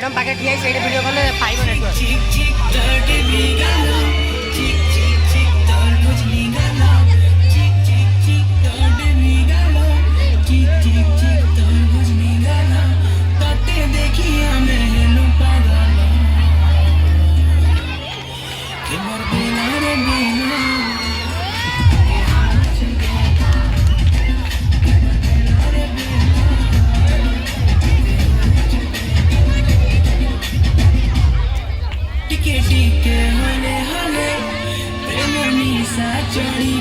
Madam ପାଖରେ ଠିଆ ହେଇ ସେଇଠି ଭିଡ଼ିଓ କଲେ ପାଇବ ନେଟୱାର୍କ। टिके टिके हले हले प्रेम निशा चढ़ी